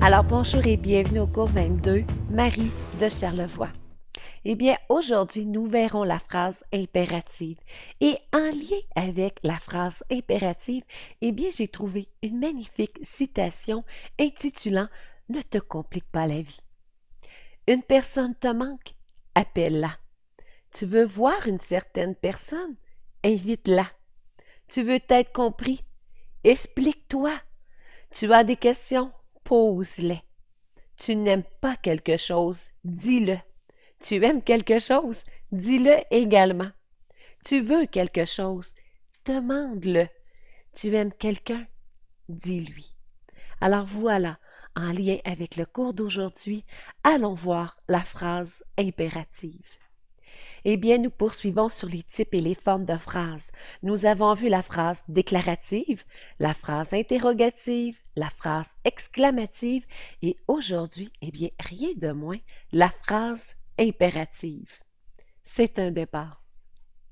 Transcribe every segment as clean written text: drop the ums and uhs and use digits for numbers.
Alors bonjour et bienvenue au cours 22, Marie de Charlevoix. Eh bien, aujourd'hui, nous verrons la phrase impérative. Et en lien avec la phrase impérative, eh bien, j'ai trouvé une magnifique citation intitulant « Ne te complique pas la vie ». Une personne te manque, appelle-la. Tu veux voir une certaine personne, invite-la. Tu veux être compris, explique-toi. Tu as des questions, pose-les. Tu n'aimes pas quelque chose, dis-le. Tu aimes quelque chose, dis-le également. Tu veux quelque chose, demande-le. Tu aimes quelqu'un, dis-lui. Alors voilà, en lien avec le cours d'aujourd'hui, allons voir la phrase impérative. Eh bien, nous poursuivons sur les types et les formes de phrases. Nous avons vu la phrase déclarative, la phrase interrogative, la phrase exclamative et aujourd'hui, eh bien, rien de moins, la phrase impérative. C'est un départ.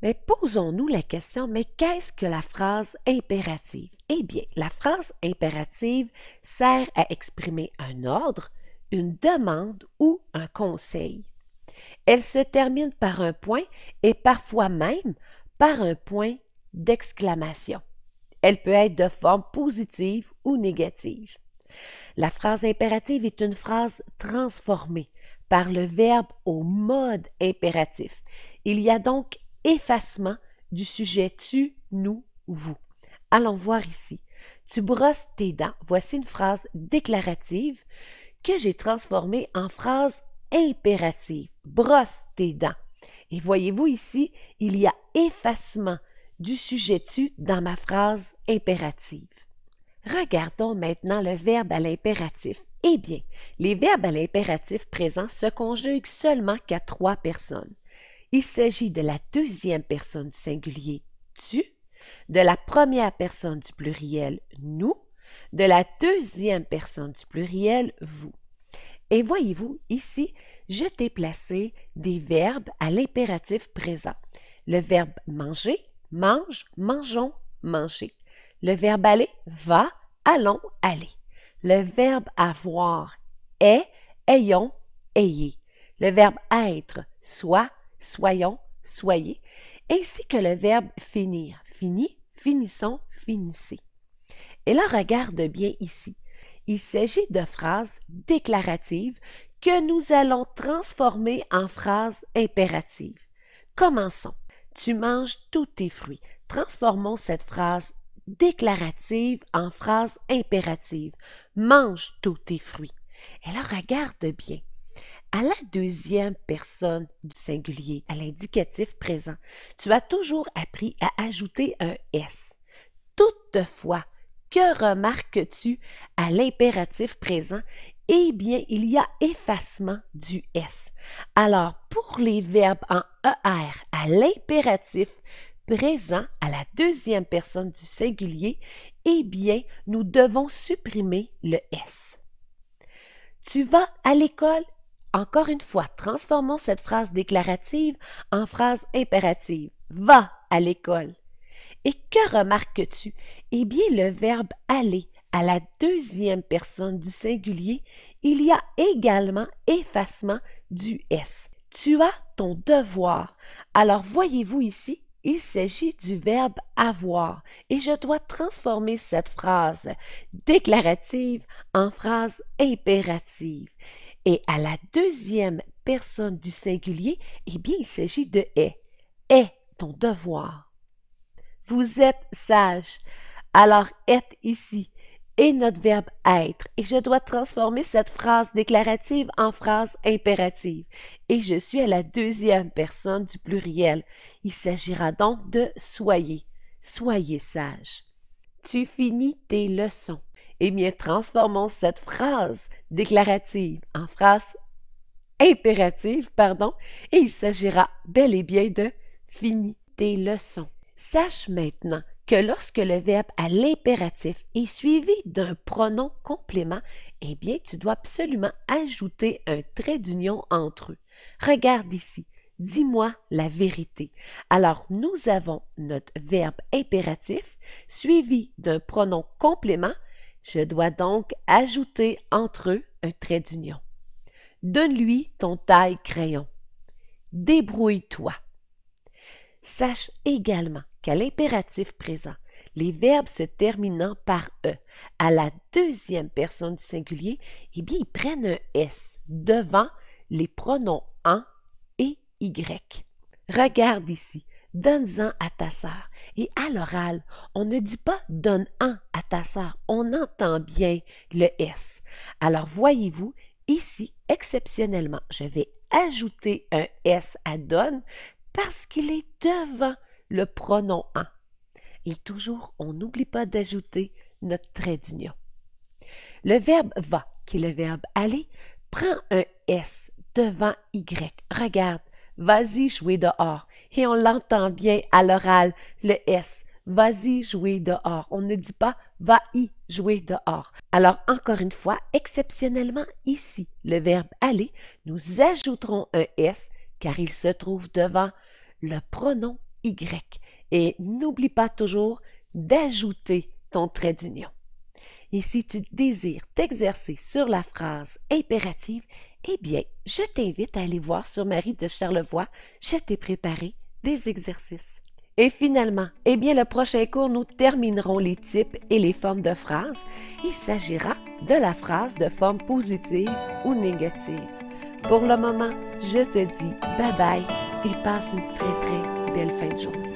Mais posons-nous la question, mais qu'est-ce que la phrase impérative? Eh bien, la phrase impérative sert à exprimer un ordre, une demande ou un conseil. Elle se termine par un point et parfois même par un point d'exclamation. Elle peut être de forme positive ou négative. La phrase impérative est une phrase transformée par le verbe au mode impératif. Il y a donc effacement du sujet tu, nous, vous. Allons voir ici. Tu brosses tes dents. Voici une phrase déclarative que j'ai transformée en phrase impérative. Brosse tes dents. Et voyez-vous ici, il y a effacement du sujet tu dans ma phrase impérative. Regardons maintenant le verbe à l'impératif. Eh bien, les verbes à l'impératif présent se conjuguent seulement qu'à 3 personnes. Il s'agit de la deuxième personne du singulier tu, de la première personne du pluriel nous, de la deuxième personne du pluriel vous. Et voyez-vous, ici, je t'ai placé des verbes à l'impératif présent. Le verbe manger, mange, mangeons, manger. Le verbe aller, va, allons, aller. Le verbe avoir, est, ayons, ayez. Le verbe être, soit, soyons, soyez. Ainsi que le verbe finir, fini, finissons, finissez. Et là, regarde bien ici. Il s'agit de phrases déclaratives que nous allons transformer en phrases impératives. Commençons. Tu manges tous tes fruits. Transformons cette phrase déclarative en phrase impérative. Mange tous tes fruits. Et là, regarde bien. À la deuxième personne du singulier, à l'indicatif présent, tu as toujours appris à ajouter un S. Toutefois, que remarques-tu à l'impératif présent? Eh bien, il y a effacement du S. Alors, pour les verbes en ER à l'impératif présent à la deuxième personne du singulier, eh bien, nous devons supprimer le S. Tu vas à l'école? Encore une fois, transformons cette phrase déclarative en phrase impérative. Va à l'école. Et que remarques-tu? Eh bien, le verbe aller à la deuxième personne du singulier, il y a également effacement du S. Tu as ton devoir. Alors, voyez-vous ici, il s'agit du verbe avoir et je dois transformer cette phrase déclarative en phrase impérative. Et à la deuxième personne du singulier, eh bien, il s'agit de est. Est ton devoir. Vous êtes sage. Alors, être ici est notre verbe être. Et je dois transformer cette phrase déclarative en phrase impérative. Et je suis à la deuxième personne du pluriel. Il s'agira donc de soyez. Soyez sage. Tu finis tes leçons. Eh bien, transformons cette phrase déclarative en phrase impérative, et il s'agira bel et bien de finis tes leçons. Sache maintenant que lorsque le verbe à l'impératif est suivi d'un pronom complément, eh bien, tu dois absolument ajouter un trait d'union entre eux. Regarde ici. Dis-moi la vérité. Alors, nous avons notre verbe impératif suivi d'un pronom complément Je dois donc ajouter entre eux un trait d'union. Donne-lui ton taille-crayon. Débrouille-toi. Sache également qu'à l'impératif présent, les verbes se terminant par E à la deuxième personne du singulier, eh bien, ils prennent un S devant les pronoms en et y. Regarde ici, donne-en à ta sœur. Et à l'oral, on ne dit pas donne-en à ta sœur, on entend bien le S. Alors voyez-vous, ici, exceptionnellement, je vais ajouter un S à donne parce qu'il est devant le pronom en. Et toujours, on n'oublie pas d'ajouter notre trait d'union. Le verbe va, qui est le verbe aller, prend un S devant Y. Regarde, vas-y jouer dehors. Et on l'entend bien à l'oral, le S. Vas-y jouer dehors. On ne dit pas va-y jouer dehors. Alors, encore une fois, exceptionnellement ici, le verbe aller, nous ajouterons un S car il se trouve devant le pronom Y. Et n'oublie pas toujours d'ajouter ton trait d'union. Et si tu désires t'exercer sur la phrase impérative, eh bien, je t'invite à aller voir sur Marie de Charlevoix. Je t'ai préparé des exercices. Et finalement, eh bien, le prochain cours, nous terminerons les types et les formes de phrases. Il s'agira de la phrase de forme positive ou négative. Pour le moment, je te dis bye bye et passe une très très belle fin de journée.